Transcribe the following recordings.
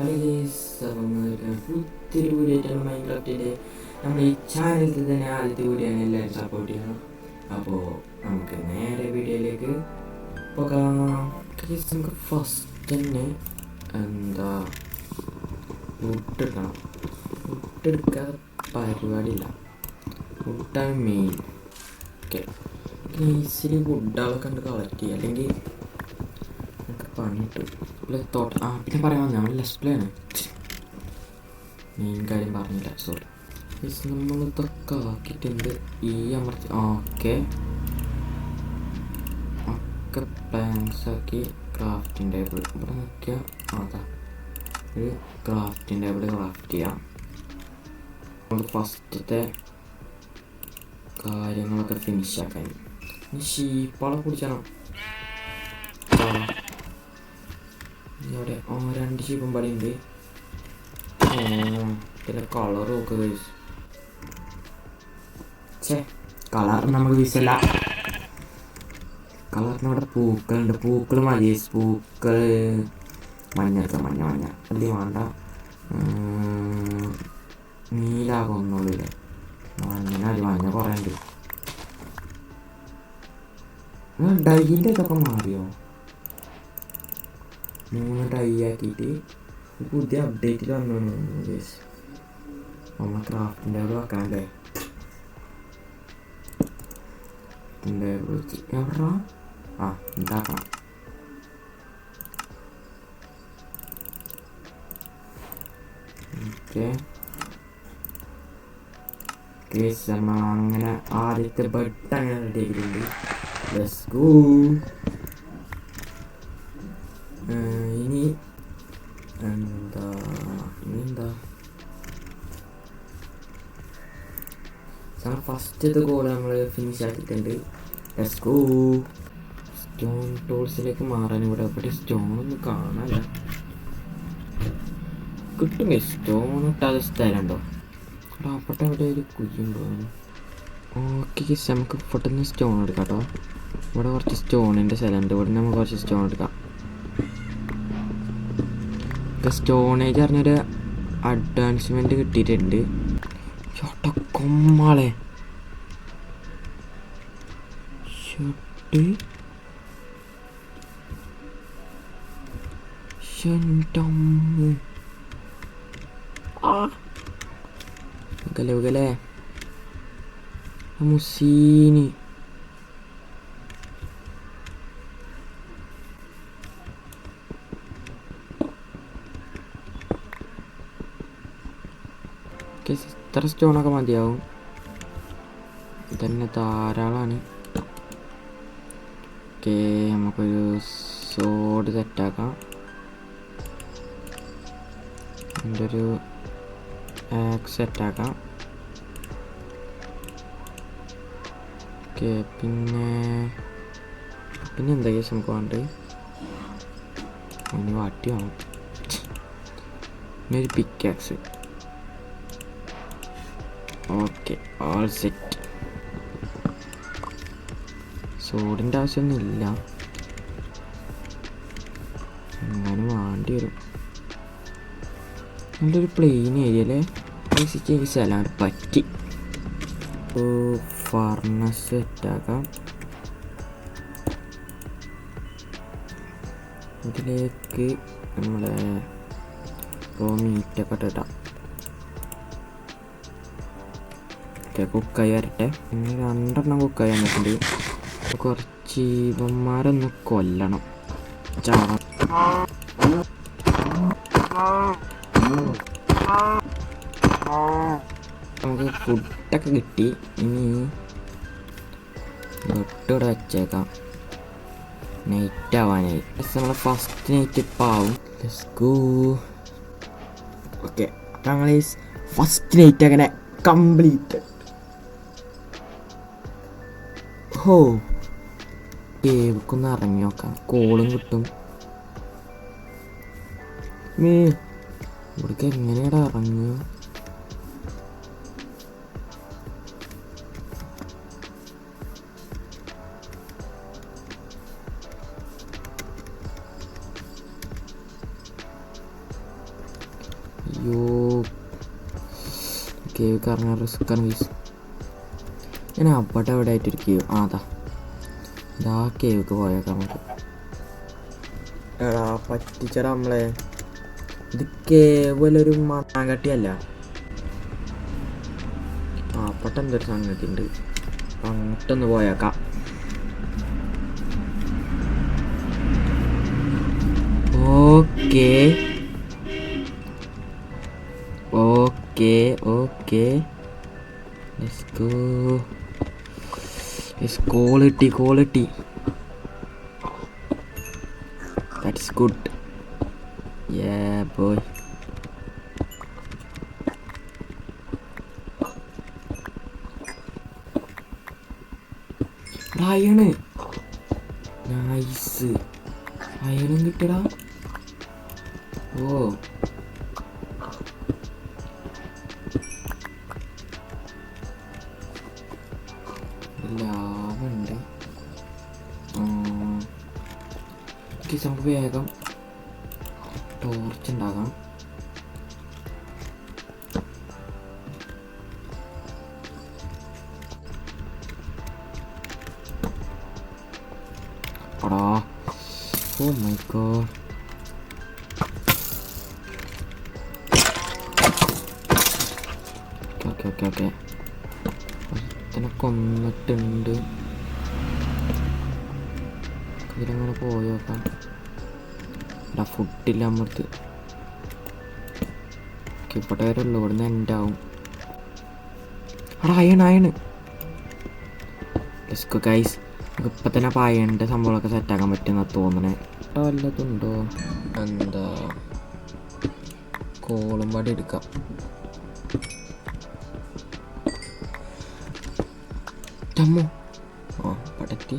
Hello guys, അപ്പം പുതിയൊരു video ആയിട്ടാണ് മൈൻക്രാഫ്റ്റിൻ്റെ നമ്മുടെ ഈ ചാനലിൽ തന്നെ ആദ്യത്തെ വീഡിയോ ആണ്. എല്ലാവരും സപ്പോർട്ട് ചെയ്യണം. അപ്പോൾ നമുക്ക് നേരെ വീഡിയോയിലേക്ക് പോകാം. ഗൈസ്, നമുക്ക് ഫസ്റ്റ് തന്നെ വുട്ടെടുക്കണം. വുട്ടെടുക്കാതെ പരിപാടിയില്ല, വുഡാണ് മെയിൻ. ഓക്കെ, ഈസിലി വുഡുകളൊക്കെ കണ്ട് കളക്ട് ചെയ്യുക, അല്ലെങ്കിൽ നമുക്ക് പണിയിട്ടു പിന്നെ പറയാൻ വന്നത് നമ്മൾ ലെസ് പ്ലേ ആണ്. മെയിൻ കാര്യം പറഞ്ഞില്ല, സോറി. നമ്മളിതൊക്കെ ആക്കിയിട്ടുണ്ട്. ഈ അമർത്തി ഓക്കെ ഒക്കെ പ്ലാൻസ് ആക്കി. ക്രാഫ്റ്റിംഗ് ടേബിൾ ഇവിടെ നോക്കിയാൽ അതാ ഒരു ക്രാഫ്റ്റിംഗ് ടേബിൾ ക്രാഫ്റ്റ് ചെയ്യാം. നമ്മൾ ഫസ്റ്റത്തെ കാര്യങ്ങളൊക്കെ ഫിനിഷ് ആക്കാൻ ഷീപ്പാളെ കുടിച്ചാണോ ഇവിടെ? 2 ഷീപ്പും പടിയുണ്ട്. പിന്നെ കളർ നോക്കുക. കളർ നമുക്ക് വീശല്ല. കളറിന് ഇവിടെ പൂക്കളുണ്ട്. പൂക്കൾ മതി. പൂക്കൾ മഞ്ഞ അല്ലേ വേണ്ട. നീലാകൊന്നുള്ളൂ. മഞ്ഞ കുറേ ഉണ്ട്. ഡൈൻ്റെ ഇതൊക്കെ മാറിയോ? 3 ഡൈ ആക്കിയിട്ട് പുതിയ അപ്ഡേറ്റിൽ വന്നു. നമ്മൾ ക്രാഫ്റ്റിൻ്റെ അവിടെ വെക്കാനല്ലേ? എവിടാ? ഉണ്ടാക്കണം. ഓക്കെ, അങ്ങനെ ആദ്യത്തെ ബെഡ് അങ്ങനെ റെഡി ആക്കിയിട്ടുണ്ട്. Let's go. ഇനി എന്താ ഫസ്റ്റത്തെ ഗോൾ നമ്മൾ ഫിനിഷ് ആക്കിയിട്ടുണ്ട്. Let's go. സ്റ്റോൺ ടൂൾസിലേക്ക് മാറാൻ ഇവിടെ സ്റ്റോണൊന്നും കാണാനില്ല. കിട്ടും. സ്റ്റോൺ ഇട്ടാതെ സ്ഥലമുണ്ടോ? അവിടെ അവിടെ ഒരു കുഴിയുണ്ടോ? ഓക്കെ, നമുക്ക് പെട്ടെന്ന് സ്റ്റോൺ എടുക്കാം കേട്ടോ. ഇവിടെ കുറച്ച് സ്റ്റോണിൻ്റെ സ്ഥലമുണ്ട്. ഇവിടെ നമുക്ക് കുറച്ച് സ്റ്റോൺ എടുക്കാം. സ്റ്റോണേജ് പറഞ്ഞൊരു അഡ്വാൻസ്മെൻറ്റ് കിട്ടിയിട്ടുണ്ട്. കൊമ്മാളെ ഷട്ടല്ലേ മുസീനി. ഇത്ര സ്റ്റോണൊക്കെ മതിയാവും. ഇതന്നെ ധാരാളമാണ്. ഓക്കെ, നമുക്കൊരു സോഡ് സെറ്റാക്കാം. എൻ്റെ ഒരു ആക്സ് സെറ്റാക്കാം. ഓക്കെ, പിന്നെ എന്താ കേസ് നമുക്ക് വേണ്ടത്? അതിന് വാട്ടി വേണം. പിന്നെ ഒരു പിക്കാക്സ്. Okay, all set. സോഡിൻ്റെ ആവശ്യമൊന്നുമില്ല, എങ്ങാനും വേണ്ടി വരും. നല്ലൊരു പ്ലെയിൻ ഏരിയ അല്ലേ? സ്ഥലം പറ്റി. ഫർണസ് സെറ്റാക്കാം. ഇതിലേക്ക് നമ്മളെ മീറ്റൊക്കെ ഇട്ടിട്ടാം. കുക്കായി വരട്ടെ. 2 കുക്കായി വന്നിട്ടുണ്ട്. കുറച്ച് ഇവന്മാരൊന്ന് കൊല്ലണം. നമുക്ക് ഫുഡൊക്കെ കിട്ടി. ഇനി തൊട്ടിവിടെ വെച്ചേക്കാം. നൈറ്റ് ആവാനായി. നമ്മളെ ഫസ്റ്റ് നൈറ്റ് ഇപ്പം ആവും. Let's go. ഓക്കെ, ഞങ്ങൾ ഫസ്റ്റ് നൈറ്റ് അങ്ങനെ കംപ്ലീറ്റ്. ഹോ, കേൾക്കൊന്ന് ഇറങ്ങി നോക്കാം. കോളും കിട്ടും. ഇവിടേക്ക് എങ്ങനെയാടാ ഇറങ്ങുക? അയ്യോ കേവ് കറങ്ങാൻ റിസ്ക്കാണ് ഗൈസ്. ഞാൻ അവിടെ എവിടെ ആയിട്ടൊരു കേവ് അതാ ഇതാ കേവിക്ക് പോയേക്കാം നമുക്ക്. എടാ പറ്റിച്ചടാ നമ്മളെ. ഇത് കേവലൊരു മണ്ണാങ്കട്ടിയല്ല. അപ്പട്ട എന്തൊരു സംഗതി ഉണ്ട്. അങ്ങോട്ടൊന്ന് പോയേക്കാം. Okay okay okay let's go. Quality that's good. Yeah boy. Iron nice. അയണും കിട്ടടാ. ഓ ലാഭമുണ്ട്. നമുക്ക് വേഗം ടോർച്ച് ഉണ്ടാകാം. ഓ മൈ ഗോഡ്. ഓക്കെ ഇതിനെ കൊന്നിട്ടുണ്ട്. ഇതിലങ്ങനെ പോയോക്കാം. ഇവിടെ ഫുഡില്ല നമ്മൾക്ക്. ഇവിടെ വരുള്ളൂ. ഇവിടുന്ന് എൻഡാവും. അവിടെ അയണ് ലെറ്റ്സ് ഗോ ഗൈസ്. നമുക്ക് ഇപ്പം തന്നെ പായൻ്റെ സംഭവങ്ങളൊക്കെ സെറ്റാക്കാൻ പറ്റുമെന്നാണ് തോന്നണേ. വല്ലതുണ്ടോ എന്താ കോളും പാടി എടുക്കാം. ടമ്മോ പടത്തി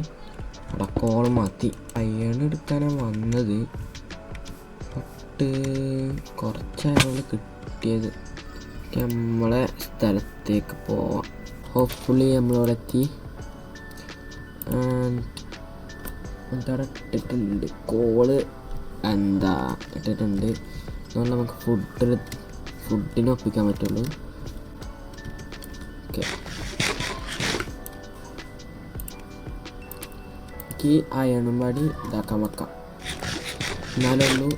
അവിടെ കോൾ മാറ്റി. അയണ് എടുക്കാനാണ് വന്നത്. പട്ട് കുറച്ചായതുകൊണ്ട് കിട്ടിയത്. നമ്മളെ സ്ഥലത്തേക്ക് പോവാം. ഹോപ്പ്ഫുള്ളി നമ്മളിവിടെ എത്തി. എന്താണ് ഇട്ടിട്ടുണ്ട് കോള് എന്താ ഇട്ടിട്ടുണ്ട്. അതുകൊണ്ട് നമുക്ക് ഫുഡിന് ഒപ്പിക്കാൻ പറ്റുള്ളൂ. ഓക്കെ ഈ അയണും പാടി ഇതാക്കാൻ വെക്കാം. എന്നാലുള്ളൂ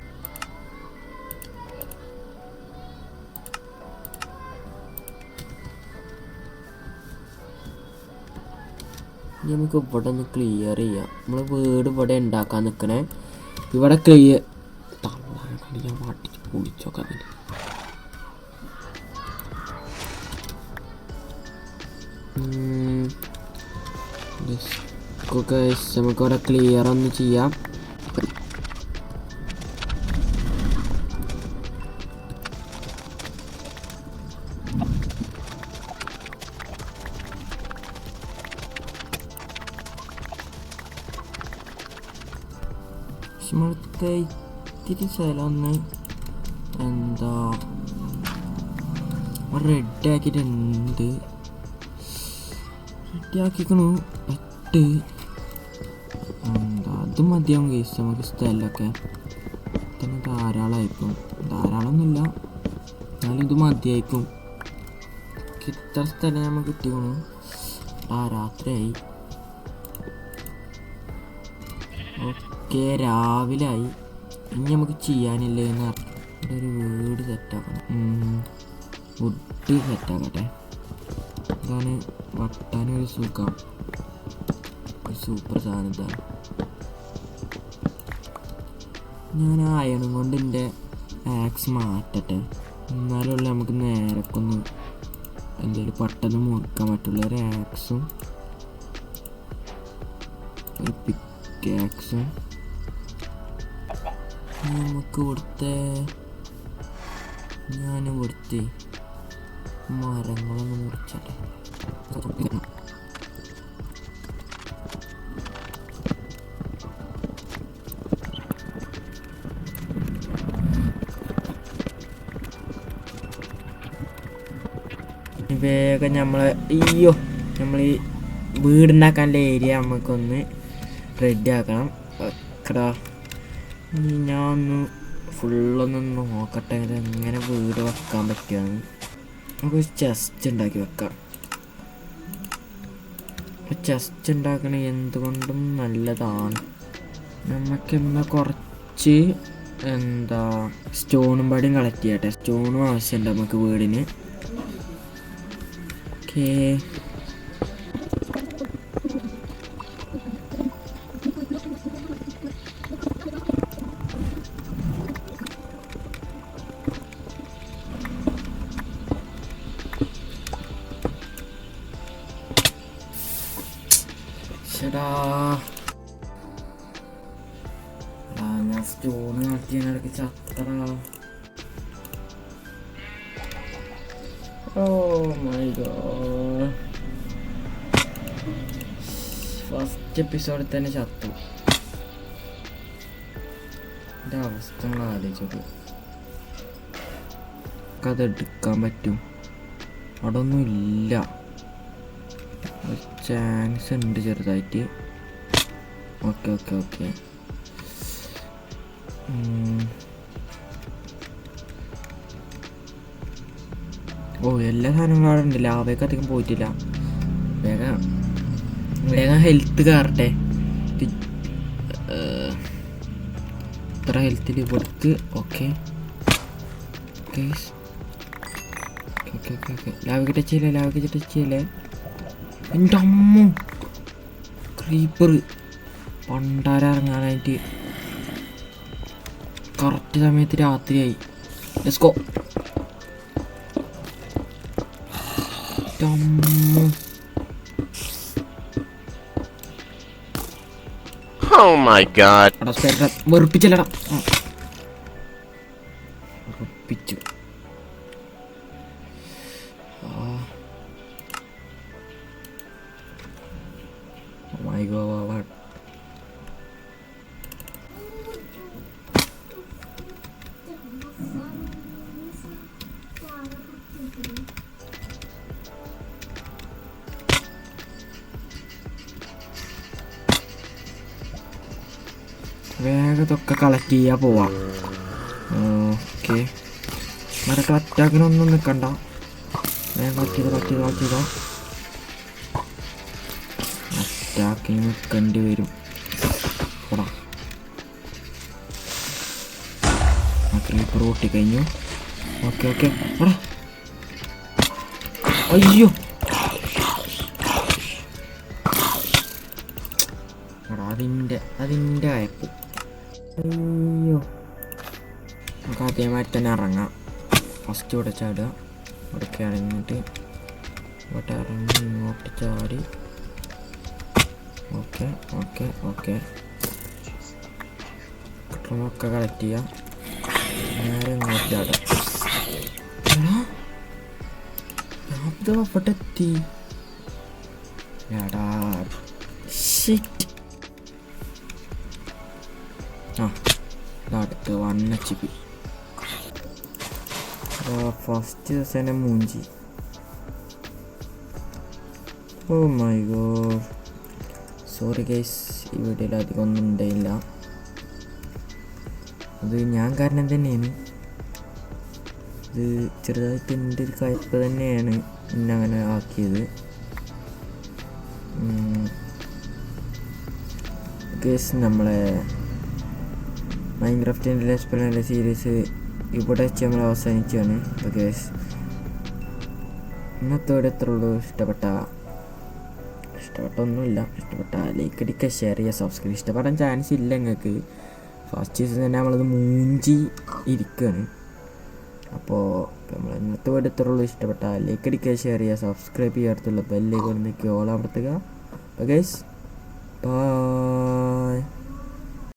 നമുക്ക് ഇവിടെ ഒന്ന് ക്ലിയർ ചെയ്യാം. നമ്മൾ വീട് ഇവിടെ ഉണ്ടാക്കാൻ നിൽക്കണേ. ഇവിടെ ക്ലിയർ ഞാൻ വാട്ടിച്ച് പൊളിച്ചോക്കാം. നമുക്കിവിടെ ക്ലിയർ ഒന്ന് ചെയ്യാം. ഇവിടുത്തെ ഇത്തിരി സ്ഥലം ഒന്ന് എന്താ റെഡ് ആക്കിയിട്ടുണ്ട്. റെഡി ആക്കിക്കണു. എന്താ അത് മതിയാവും കേസ്. നമുക്ക് സ്ഥലമൊക്കെ തന്നെ ധാരാളമായിരിക്കും. ധാരാളമൊന്നുമില്ല എന്നാലും ഇത് മതിയായിരിക്കും. ഇത്ര സ്ഥലം നമുക്ക് കിട്ടിക്കണു. രാത്രിയായി. ഓക്കെ രാവിലെ ആയി. ഇനി നമുക്ക് ചെയ്യാനില്ല എന്ന് ഇവിടെ ഒരു വീട് സെറ്റാക്കണം. വുഡ് സെറ്റാക്കട്ടെ. ഇതാണ് വട്ടാനൊരു സുഖം. ഒരു സൂപ്പർ സാധനം ഇതാണ്. ഞാൻ ആ അയണും കൊണ്ട് എൻ്റെ ആക്സ് മാറ്റട്ടെ. എന്നാലുള്ള നമുക്ക് നേരക്കൊന്ന് എന്തെങ്കിലും പെട്ടെന്ന് മുറിക്കാൻ പറ്റുള്ളൂ. ഒരു ആക്സും ഒരു പിക്കാക്സും നമുക്ക് ഇവിടുത്തെ ഇവിടുത്തെ മരങ്ങളൊന്ന് മുറിച്ചട്ടെ. വേഗം നമ്മൾ ഈ വീടുണ്ടാക്കാനുള്ള ഏരിയ നമുക്കൊന്ന് റെഡി ആക്കണം. ഞാൻ ഒന്ന് ഫുള്ളൊന്ന് നോക്കട്ടെ എങ്ങനെ വീട് വെക്കാൻ പറ്റുകയാണ്. നമുക്ക് ചെസ്റ്റ് ഉണ്ടാക്കി വെക്കാം. ചെസ്റ്റ് ഉണ്ടാക്കണ എന്തുകൊണ്ടും നല്ലതാണ്. നമുക്കെന്നാ കുറച്ച് സ്റ്റോണും പാടിയും കളക്ട് ചെയ്യട്ടെ. സ്റ്റോണും ആവശ്യമുണ്ട് നമുക്ക് വീടിന്. ഓക്കേ, ഞാൻ സ്റ്റോൺ മാറ്റിയതിനിടയ്ക്ക് ചത്തറ. ഓ മൈ ഗോഡ്, ഫസ്റ്റ് എപ്പിസോഡിൽ തന്നെ ചത്തു. എൻ്റെ അവസ്ഥ നമ്മൾ ആലോചിച്ചത്. അത് എടുക്കാൻ പറ്റും, അവിടെ ഒന്നും ഇല്ല. ഒരു ചാൻസ് ഉണ്ട് ചെറുതായിട്ട്. ഓക്കെ ഓക്കെ ഓക്കെ, ഓ എല്ലാ സാധനങ്ങളും അവിടെ ഉണ്ട്. ലാവയൊക്കെ അധികം പോയിട്ടില്ല. വേഗം വേഗം ഹെൽത്ത് കയറട്ടെ. ഇത്ര ഹെൽത്തിൽ കൊടുത്ത്. Okay okay okay okay okay, ലാവയ്ക്ക് ടച്ച് ചെയ്യില്ലേ, ലാവയ്ക്ക് ടച്ച് ചെയ്യില്ലേ. എൻ്റെ അമ്മ, ക്രീപ്പർ പണ്ടാരിറങ്ങാനായിട്ട് കറക്റ്റ് സമയത്ത് രാത്രിയായി. Let's go. വെറുപ്പിച്ചല്ലടാ, വെറുപ്പിച്ചു. My God. വേഗത്തൊക്കെ കളക്ട് ചെയ്യാൻ പോവാം. ഓക്കെ, മരക്ക് അറ്റാക്കിനൊന്നും നിൽക്കണ്ട. വേഗം കളക്ട് ചെയ്തോ. അറ്റാക്കിന് നിൽക്കേണ്ടി വരും. ക്രീപ്പർ പൊട്ടിക്കഴിഞ്ഞു. ഓക്കെ ഓക്കെ, അയ്യോ അതിൻ്റെ അയപ്പ്. അയ്യോ, നമുക്ക് ആദ്യമായിട്ട് തന്നെ ഇറങ്ങാം. ഫസ്റ്റ് ഇവിടെ ചാടുക. ഇവിടേക്ക് ഇറങ്ങിയിട്ട് ഇവിടെ ഇറങ്ങി ഇങ്ങോട്ട് ചാടി. ഓക്കെ ഓക്കെ ഓക്കെ, കിട്ടുന്നൊക്കെ കളക്ട് ചെയ്യാം. നേരെ ഇങ്ങോട്ട് ചാടുക. അവിടെ എത്തി. എടാ ഷിറ്റ്. അടുത്ത് 1 HP. ഫസ്റ്റ് ദിവസം തന്നെ മൂഞ്ചി. Oh my God, sorry guys, ഈ വീഡിയോയിൽ അധികം ഒന്നും ഉണ്ടായില്ല. അത് ഞാൻ കാരണം തന്നെയാണ്. ഇത് ചെറുതായിട്ട് എൻ്റെ ഒരു കയ്പ്പ് തന്നെയാണ് എന്നെ അങ്ങനെ ആക്കിയത്. ഗൈസ്, നമ്മളെ മൈൻക്രാഫ്റ്റിൻ്റെ ലെറ്റ്സ് പ്ലേ സീരീസ് ഇവിടെ വെച്ച് നമ്മൾ അവസാനിച്ചാണ്. അപ്പോൾ ഗൈസ്, ഇന്നത്തോടെ എത്ര ഉള്ളൂ. ഇഷ്ടപ്പെട്ടൊന്നുമില്ല. ഇഷ്ടപ്പെട്ട ലൈക്ക് അടിക്കുക, ഷെയർ ചെയ്യുക, സബ്സ്ക്രൈബ്. ഇഷ്ടപ്പെടാൻ ചാൻസ് ഇല്ല നിങ്ങൾക്ക്. ഫസ്റ്റ് സീസൺ തന്നെ നമ്മളത് മൂഞ്ചി ഇരിക്കുകയാണ്. അപ്പോൾ നമ്മൾ ഇന്നത്തെ വീഡിയോ എത്ര ഉള്ളൂ. ഇഷ്ടപ്പെട്ട ലൈക്ക് അടിക്കുക, ഷെയർ ചെയ്യുക, സബ്സ്ക്രൈബ് ചെയ്യാത്തുള്ള ബെല്ലേക്ക് വന്നിട്ട് ഓൾ അമർത്തുക. അപ്പോൾ ഗൈസ്, ബൈ.